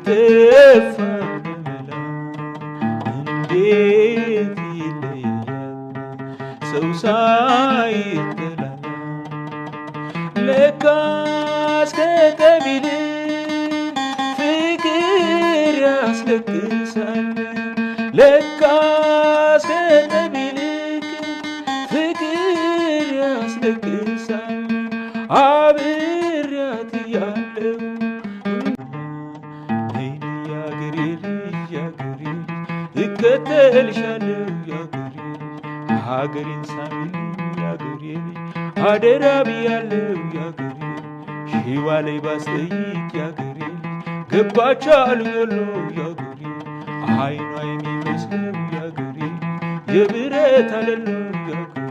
የጠፋው ለመላ እንዴት ይለያል ሰው ሳይጠላላ ለካስ ከጠቢል ፍቅር ያስለቅሳል ለካስ ከጠቢል ፍቅር ያስለቅሳል አብሬያት ያለው ነይ ያገሬ ልጅ ያገሬ እከተልሻለሁ ያገሬ ሀገሬን ሳሚኝ ያገሬ አደራ ብያለሁ ያገሬ ሺዋ ላይ ባስጠይቅ ያገሬ ገባች አልገሎ ያገሬ አይኗ የሚመስለው ያገሬ የብረት አለለው ያገሬ